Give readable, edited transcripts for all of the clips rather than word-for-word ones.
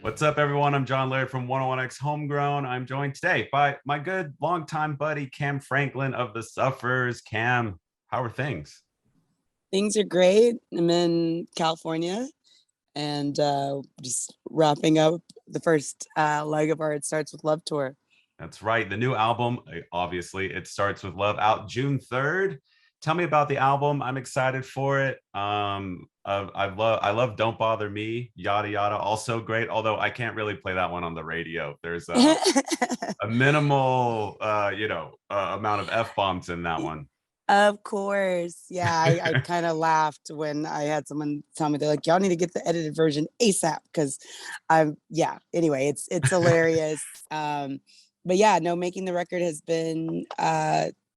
What's up, everyone? I'm John Laird from 101X Homegrown. I'm joined today by my good longtime buddy, Cam Franklin of The Suffers. Cam, how are things? Things are great. I'm in California and just wrapping up the first leg of our It Starts With Love tour. That's right. The new album, obviously, It Starts With Love, out June 3rd. Tell me about the album. I'm excited for it. I love Don't Bother Me, yada yada. Also great, although I can't really play that one on the radio. There's a minimal, amount of f bombs in that one. Of course. Yeah, I kind of laughed when I had someone tell me, they're like, y'all need to get the edited version ASAP because anyway, it's hilarious. But yeah, no, making the record has been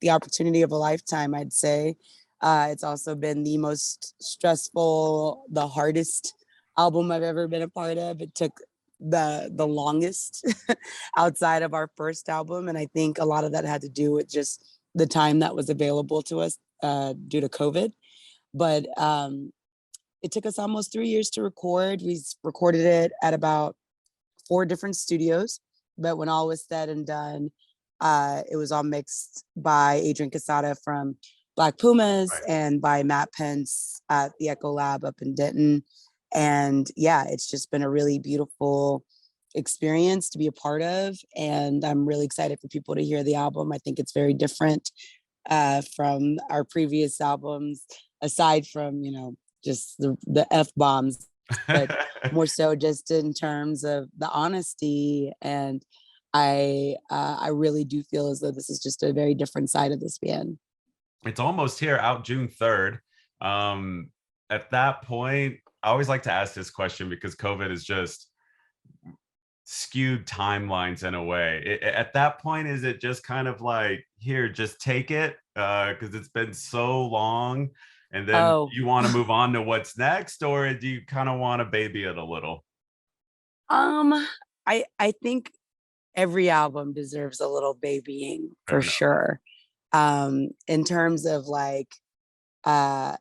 the opportunity of a lifetime, I'd say. It's also been the most stressful, the hardest album I've ever been a part of. It took the longest outside of our first album, and I think a lot of that had to do with just the time that was available to us due to COVID. But it took us almost 3 years to record. We recorded it at about 4 different studios, but when all was said and done, it was all mixed by Adrian Casada from Black Pumas Right. and by Matt Pence at the Echo Lab up in Denton. And yeah, it's just been a really beautiful experience to be a part of. And I'm really excited for people to hear the album. I think it's very different from our previous albums, aside from, just the F bombs, but more so just in terms of the honesty. And I really do feel as though this is just a very different side of this band. It's almost here, out June 3rd. At that point, I always like to ask this question because COVID is just skewed timelines in a way. At that point, is it just kind of like, here, just take it? Because it's been so long, and then Oh, you want to move on to what's next, or do you kind of want to baby it a little? um, I think every album deserves a little babying Fair for enough. sure. In terms of like uh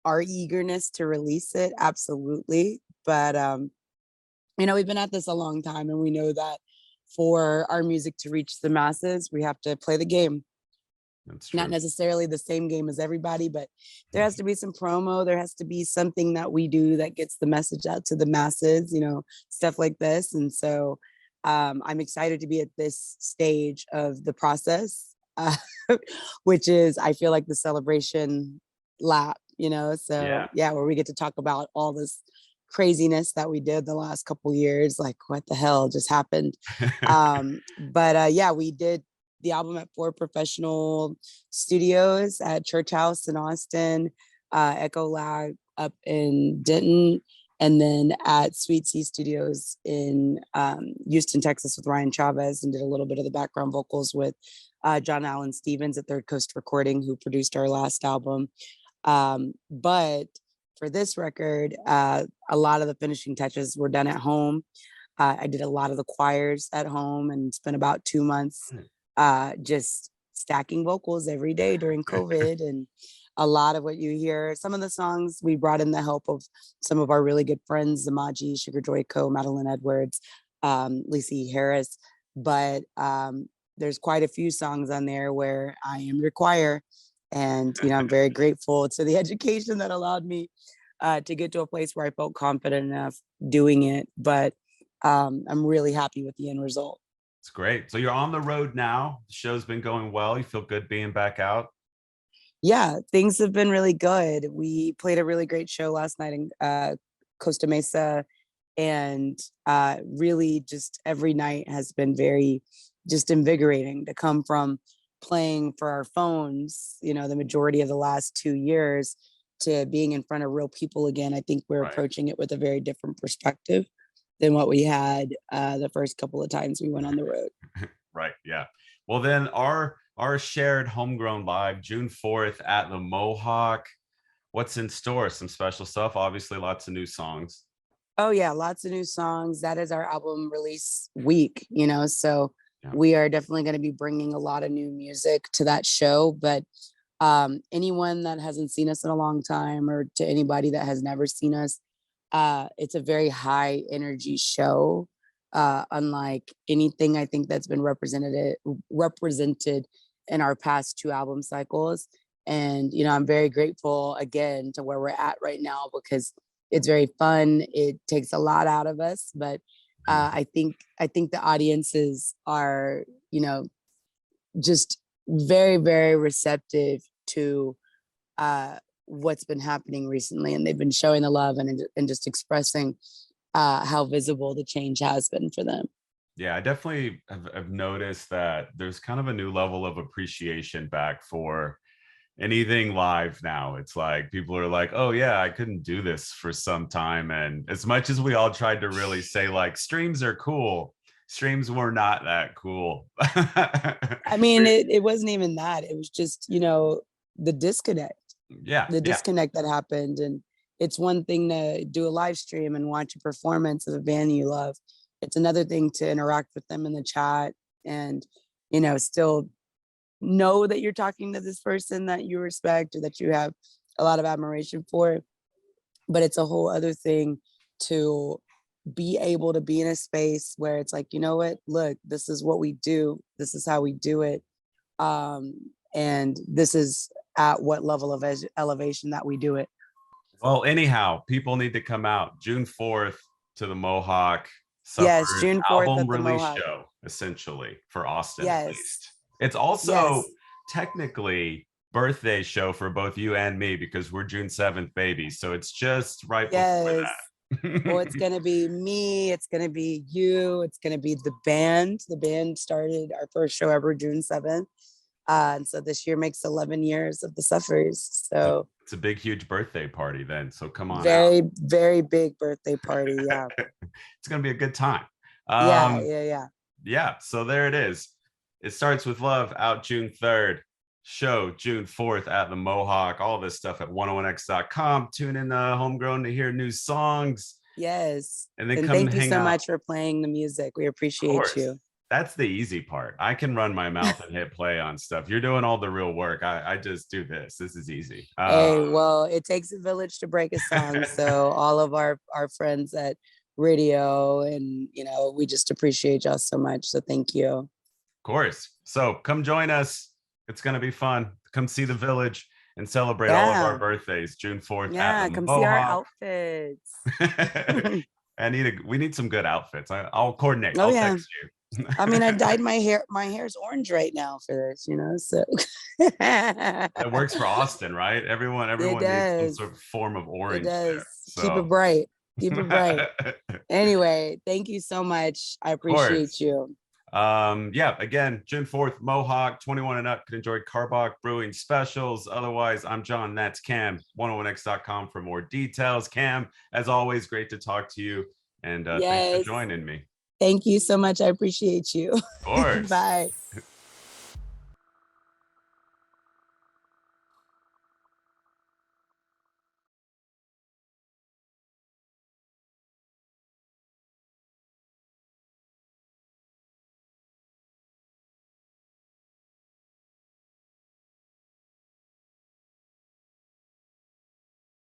our eagerness to release it, absolutely. But we've been at this a long time, and we know that for our music to reach the masses, we have to play the game. That's Not true. necessarily the same game as everybody, but there has to be some promo. There has to be something that we do that gets the message out to the masses, stuff like this. And so I'm excited to be at this stage of the process, which is, I feel like, the celebration lap, so Yeah. yeah, where we get to talk about all this craziness that we did the last couple years, like what the hell just happened. But yeah, we did the album at 4 professional studios, at Church House in Austin, Echo Lab up in Denton, and then at Sweet Sea Studios in Houston, Texas, with Ryan Chavez, and did a little bit of the background vocals with John Allen Stevens at Third Coast Recording, who produced our last album. But for this record, a lot of the finishing touches were done at home. I did a lot of the choirs at home and spent about 2 months just stacking vocals every day during COVID. And a lot of what you hear, some of the songs, we brought in the help of some of our really good friends, Zamaji, Sugar Joy Co, Madeline Edwards, Lacey Harris. But there's quite a few songs on there where I am the choir. And, I'm very grateful to the education that allowed me to get to a place where I felt confident enough doing it. But I'm really happy with the end result. It's great. So you're on the road now. The show's been going well. You feel good being back out? Yeah, things have been really good. We played a really great show last night in Costa Mesa, and really just every night has been very just invigorating to come from playing for our phones, the majority of the last 2 years, to being in front of real people again. I think we're Right. approaching it with a very different perspective than what we had the first couple of times we went on the road. Right. Yeah. Well, then our shared homegrown live June 4th at the Mohawk. What's in store? Some special stuff. Obviously, lots of new songs. Oh yeah, lots of new songs. That is our album release week, so Yeah. we are definitely going to be bringing a lot of new music to that show. But anyone that hasn't seen us in a long time, or to anybody that has never seen us, It's a very high energy show, unlike anything I think that's been represented in our past two album cycles. And I'm very grateful again to where we're at right now because it's very fun. It takes a lot out of us, but I think the audiences are just very, very receptive to what's been happening recently, and they've been showing the love and just expressing how visible the change has been for them. Yeah, I definitely have noticed that there's kind of a new level of appreciation back for anything live now. It's like people are like, oh yeah, I couldn't do this for some time. And as much as we all tried to really say like streams are cool, streams were not that cool. I mean, it wasn't even that. It was just, the disconnect, Yeah, yeah. that happened. And it's one thing to do a live stream and watch a performance of a band you love. It's another thing to interact with them in the chat and, still know that you're talking to this person that you respect or that you have a lot of admiration for. But it's a whole other thing to be able to be in a space where it's like, you know what, look, this is what we do. This is how we do it. And this is at what level of elevation that we do it. Well, anyhow, people need to come out June 4th to the Mohawk Yes, Suffers June 4th album at the release Mohawk. show, essentially, for Austin at Yes. least. It's also Yes. technically birthday show for both you and me because we're June 7th babies. So it's just right before Yes. Oh, it's that. going to be me. It's going to be you. It's going to be the band. The band started our first show ever June 7th. And so this year makes 11 years of the Suffers. So it's a big, huge birthday party then. So come on out. very, very big birthday party. Yeah. It's going to be a good time. Yeah. Yeah. So there it is. It starts with love out June 3rd. Show June 4th at the Mohawk. All this stuff at 101x.com. Tune in Homegrown to hear new songs. Yes. And then And come and thank you hang so out. much for playing the music. We Of appreciate course. you. That's the easy part. I can run my mouth and hit play on stuff. You're doing all the real work. I just do this. This is easy. Hey, well, it takes a village to break a song. So all of our friends at radio and we just appreciate y'all so much. So thank you. Of course. So come join us. It's going to be fun. Come see the village and celebrate all of our birthdays June 4th. Yeah, come see our outfits. We need some good outfits. I'll coordinate. Oh, I'll yeah. text you. I mean, I dyed my hair. My hair's orange right now for this, so It works for Austin, right? Everyone needs some sort of form of orange. It does. There, so. Keep it bright. Keep it bright. Anyway, thank you so much. I appreciate you. Yeah, again, June 4th, Mohawk, 21 and up can enjoy Karbach Brewing specials. Otherwise, I'm John, that's Cam, 101x.com for more details. Cam, as always, great to talk to you. And thanks for joining me. Thank you so much. I appreciate you. Of course. Bye.